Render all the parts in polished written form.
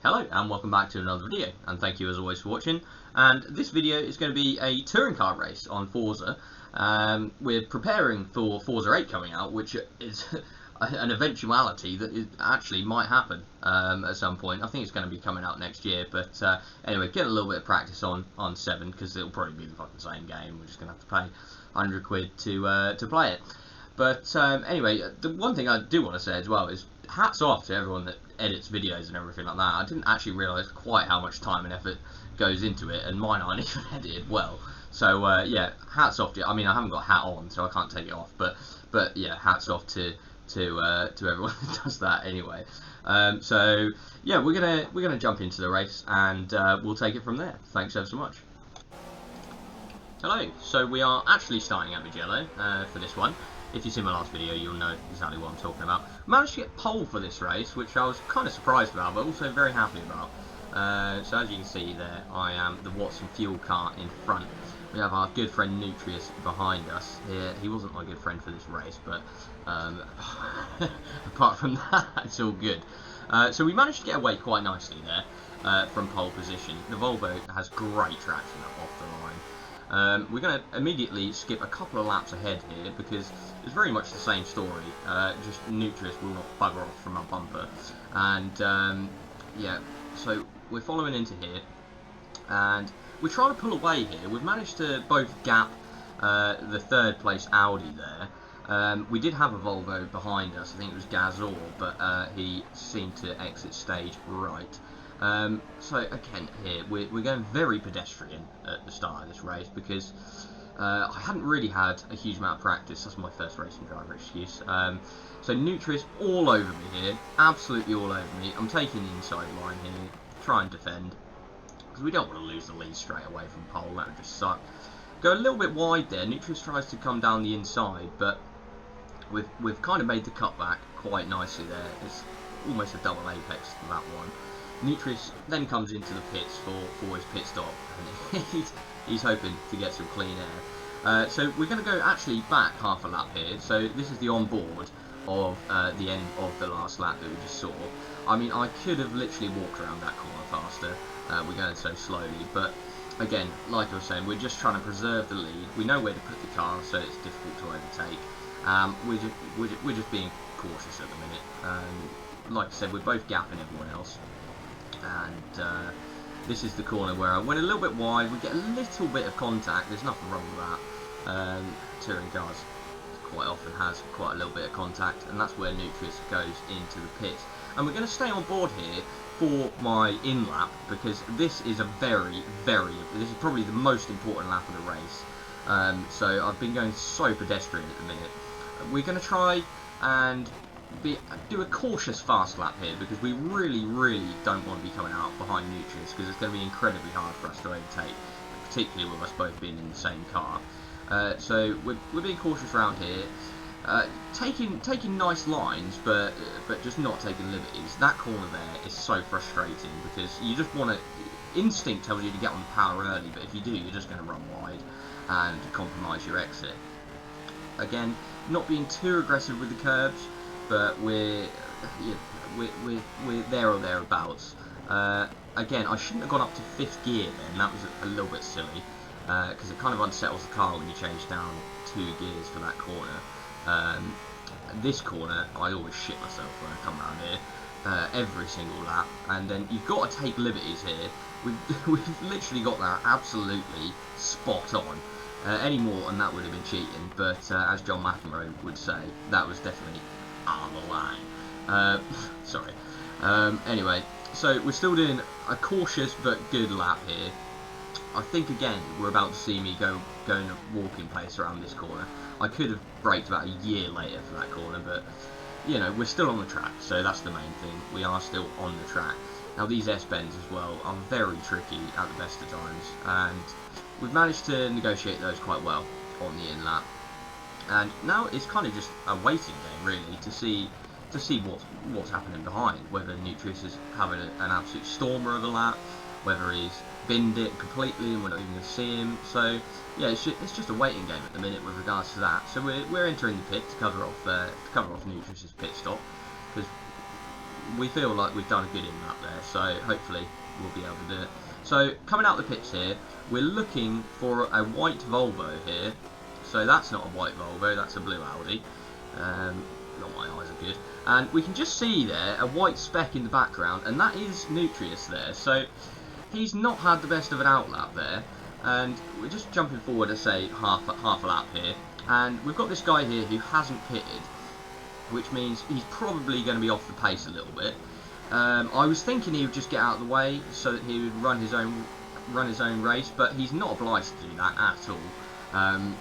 Hello and welcome back to another video, and thank you as always for watching. And this video is going to be a touring car race on Forza. We're preparing for Forza 8 coming out, which is an eventuality that actually might happen at some point. I think it's going to be coming out next year, but anyway, get a little bit of practice on 7, because it'll probably be the fucking same game. We're just going to have to pay 100 quid to play it. But anyway, the one thing I do want to say as well is hats off to everyone that edits videos and everything like that. I didn't actually realise quite how much time and effort goes into it, and mine aren't even edited well. So yeah, hats off to you. I mean, I haven't got a hat on, so I can't take it off. But yeah, hats off to everyone that does that anyway. So yeah, we're gonna jump into the race, and we'll take it from there. Thanks ever so much. Hello. So we are actually starting at Mugello for this one. If you've seen my last video, you'll know exactly what I'm talking about. Managed to get pole for this race, which I was kind of surprised about, but also very happy about. So as you can see there, I am the Watson fuel car in front. We have our good friend Neutreus behind us here. He wasn't my good friend for this race, but apart from that, it's all good. So we managed to get away quite nicely there from pole position. The Volvo has great traction off the line. We're going to immediately skip a couple of laps ahead here, because it's very much the same story, just Neutreus will not bugger off from our bumper. And yeah, so we're following into here, and we're trying to pull away here. We've managed to both gap the third place Audi there. We did have a Volvo behind us, I think it was Gazor, but he seemed to exit stage right. So again here, we're going very pedestrian at the start of this race, because I hadn't really had a huge amount of practice. That's my first racing driver excuse. So Neutreus all over me here, absolutely all over me. I'm taking the inside line here, try and defend, because we don't want to lose the lead straight away from pole, that would just suck. Go a little bit wide there, Neutreus tries to come down the inside, but we've kind of made the cutback quite nicely there. It's almost a double apex for that one. Neutreus then comes into the pits for his pit stop, and he's hoping to get some clean air. So we're going to go actually back half a lap here. So this is the onboard of the end of the last lap that we just saw. I mean, I could have literally walked around that corner faster. We're going so slowly, but again, like I was saying, we're just trying to preserve the lead. We know where to put the car, so it's difficult to overtake. We're just being cautious at the minute. Like I said, we're both gapping everyone else. And this is the corner where I went a little bit wide. We get a little bit of contact. There's nothing wrong with that. Touring cars quite often has quite a little bit of contact, and that's where Neutreus goes into the pit. And we're going to stay on board here for my in-lap, because this is this is probably the most important lap of the race. So I've been going so pedestrian at the minute. We're going to try and do a cautious fast lap here, because we really don't want to be coming out behind Neutreus, because it's going to be incredibly hard for us to overtake, particularly with us both being in the same car. So we're being cautious around here, taking nice lines, but just not taking liberties. That corner there is so frustrating, because you just want to, instinct tells you to get on the power early, but if you do, you're just going to run wide and compromise your exit. Again, not being too aggressive with the curbs, but we're there or thereabouts. Again, I shouldn't have gone up to 5th gear then. That was a little bit silly, because it kind of unsettles the car when you change down 2 gears for that corner. This corner, I always shit myself when I come around here, every single lap. And then you've got to take liberties here. We've literally got that absolutely spot on. Any more and that would have been cheating, but as John McEnroe would say, that was definitely on the line. Sorry. Anyway, so we're still doing a cautious but good lap here. I think again we're about to see me go in a walking pace around this corner. I could have braked about a year later for that corner, but you know, we're still on the track, so that's the main thing. We are still on the track. Now these S-bends as well are very tricky at the best of times, and we've managed to negotiate those quite well on the in-lap. And now it's kind of just a waiting game, really, to see what's happening behind. Whether Neutreus is having an absolute stormer of a lap, whether he's binned it completely and we're not even going to see him. So yeah, it's just a waiting game at the minute with regards to that. So we're entering the pit to cover off Neutreus's pit stop, because we feel like we've done a good in-lap there, so hopefully we'll be able to do it. So coming out the pits here, we're looking for a white Volvo here. So that's not a white Volvo, that's a blue Audi. Not my eyes are good. And we can just see there a white speck in the background, and that is Neutreus there. So he's not had the best of an outlap there. And we're just jumping forward to say half a lap here. And we've got this guy here who hasn't pitted, which means he's probably going to be off the pace a little bit. I was thinking he would just get out of the way so that he would run his own race, but he's not obliged to do that at all,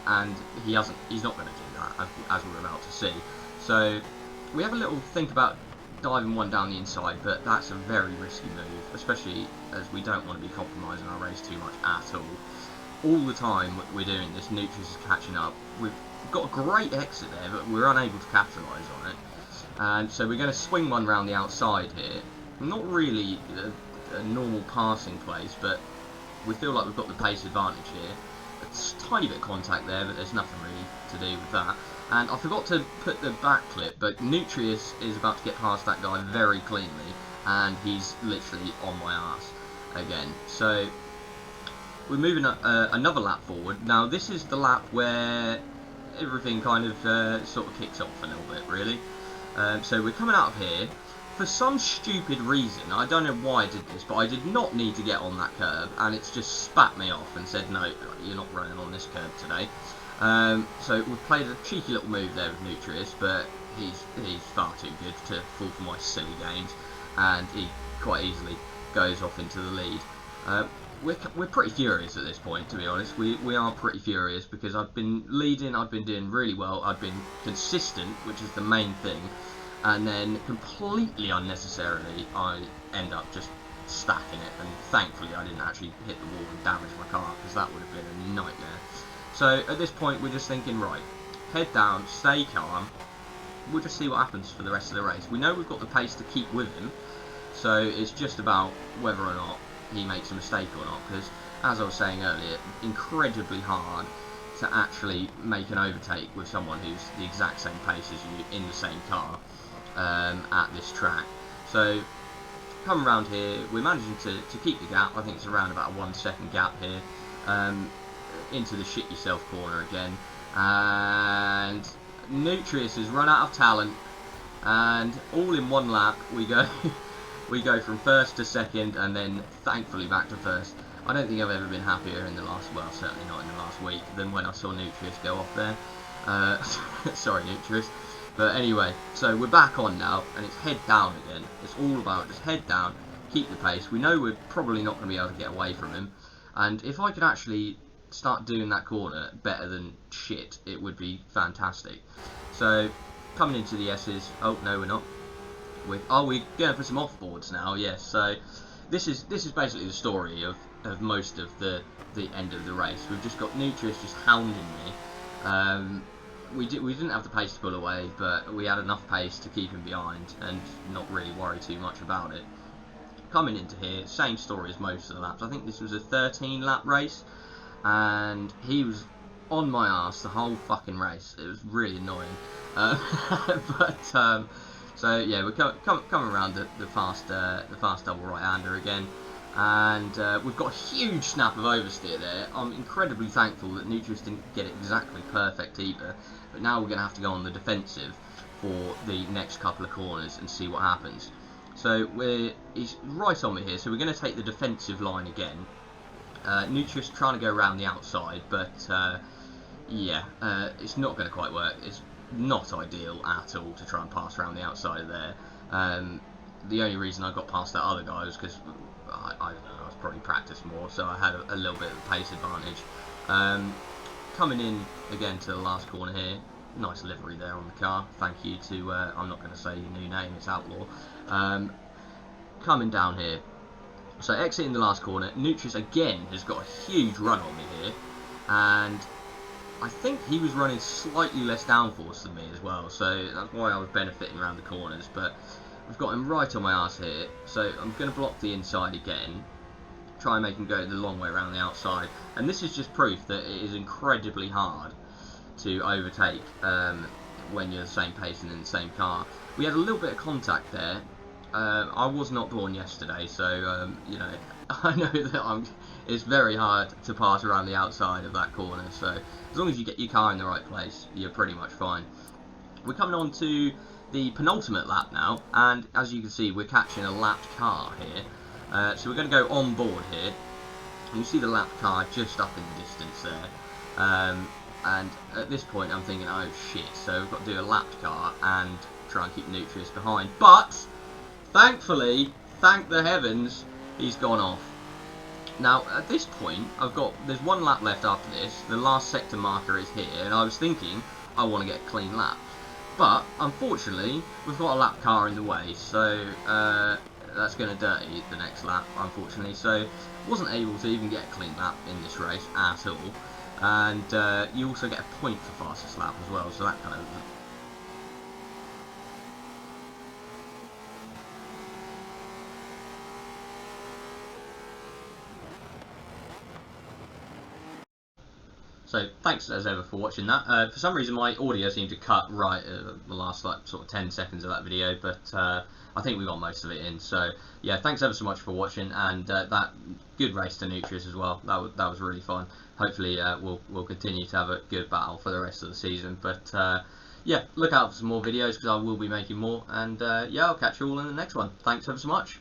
and he's not going to do that, as we're about to see. So we have a little think about diving one down the inside, but that's a very risky move, especially as we don't want to be compromising our race too much at all. All the time we're doing this, Neutreus is catching up. We've got a great exit there, but we're unable to capitalise on it. And so we're going to swing one round the outside here. Not really a normal passing place, but we feel like we've got the pace advantage here. A tiny bit of contact there, but there's nothing really to do with that. And I forgot to put the back clip, but Neutreus is about to get past that guy very cleanly, and he's literally on my arse again. So we're moving another lap forward. Now this is the lap where everything kind of sort of kicks off a little bit, really. So we're coming out of here. For some stupid reason, I don't know why I did this, but I did not need to get on that curb, and it's just spat me off and said, no, you're not running on this curb today. So we've played a cheeky little move there with Neutreus, but he's far too good to fall for my silly games, and he quite easily goes off into the lead. We're pretty furious at this point, to be honest. We are pretty furious because I've been leading, I've been doing really well, I've been consistent, which is the main thing, and then completely unnecessarily I end up just stacking it, and thankfully I didn't actually hit the wall and damage my car, because that would have been a nightmare. So at this point we're just thinking, right, head down, stay calm, we'll just see what happens for the rest of the race. We know we've got the pace to keep with him, so it's just about whether or not he makes a mistake or not, because as I was saying earlier, incredibly hard to actually make an overtake with someone who's the exact same pace as you in the same car at this track. So come around here, we're managing to keep the gap. I think it's around about a 1 second gap here, into the shit yourself corner again, and Neutreus has run out of talent, and all in one lap we go we go from first to second, and then thankfully back to first. I don't think I've ever been happier in the last, well, certainly not in the last week, than when I saw Neutreus go off there. Sorry, Neutreus. But anyway, so we're back on now, and it's head down again. It's all about just head down, keep the pace. We know we're probably not going to be able to get away from him, and if I could actually start doing that corner better than shit, it would be fantastic. So coming into the S's. Oh no, we're not. We're going to put some off-boards now, yes. So this is basically the story of most of the end of the race. We've just got Neutreus just hounding me. We didn't have the pace to pull away, but we had enough pace to keep him behind and not really worry too much about it. Coming into here, same story as most of the laps. I think this was a 13-lap race, and he was on my arse the whole fucking race. It was really annoying. So yeah, we're coming around the fast double right-hander again, and we've got a huge snap of oversteer there. I'm incredibly thankful that Neutreus didn't get it exactly perfect either, but now we're going to have to go on the defensive for the next couple of corners and see what happens. So he's right on me here, so we're going to take the defensive line again. Neutreus trying to go around the outside, but yeah, it's not going to quite work. It's not ideal at all to try and pass around the outside of there. The only reason I got past that other guy was because I was probably practiced more, so I had a little bit of a pace advantage. Coming in again to the last corner here, nice livery there on the car. Thank you to I'm not going to say your new name, it's Outlaw. Coming down here, so exiting the last corner, Neutreus again has got a huge run on me here, and I think he was running slightly less downforce than me as well, so that's why I was benefiting around the corners. But we've got him right on my arse here, so I'm going to block the inside again, try and make him go the long way around the outside, and this is just proof that it is incredibly hard to overtake when you're the same pace and in the same car. We had a little bit of contact there, I was not born yesterday, so you know, I know that it's very hard to pass around the outside of that corner. So as long as you get your car in the right place, you're pretty much fine. We're coming on to the penultimate lap now, and as you can see, we're catching a lapped car here. So we're going to go on board here. You see the lapped car just up in the distance there. And at this point, I'm thinking, oh shit! So we've got to do a lapped car and try and keep Neutreus behind. But thankfully, thank the heavens, he's gone off. Now, at this point, there's one lap left after this. The last sector marker is here, and I was thinking, I want to get a clean lap. But, unfortunately, we've got a lap car in the way, so that's going to dirty the next lap, unfortunately. So, wasn't able to even get a clean lap in this race at all. And you also get a point for fastest lap as well, so that kind of... So thanks as ever for watching that. For some reason my audio seemed to cut right at the last sort of 10 seconds of that video, but I think we got most of it in. So yeah, thanks ever so much for watching, and that good race to Neutreus as well. That was really fun. Hopefully we'll continue to have a good battle for the rest of the season. But yeah, look out for some more videos because I will be making more, and yeah, I'll catch you all in the next one. Thanks ever so much.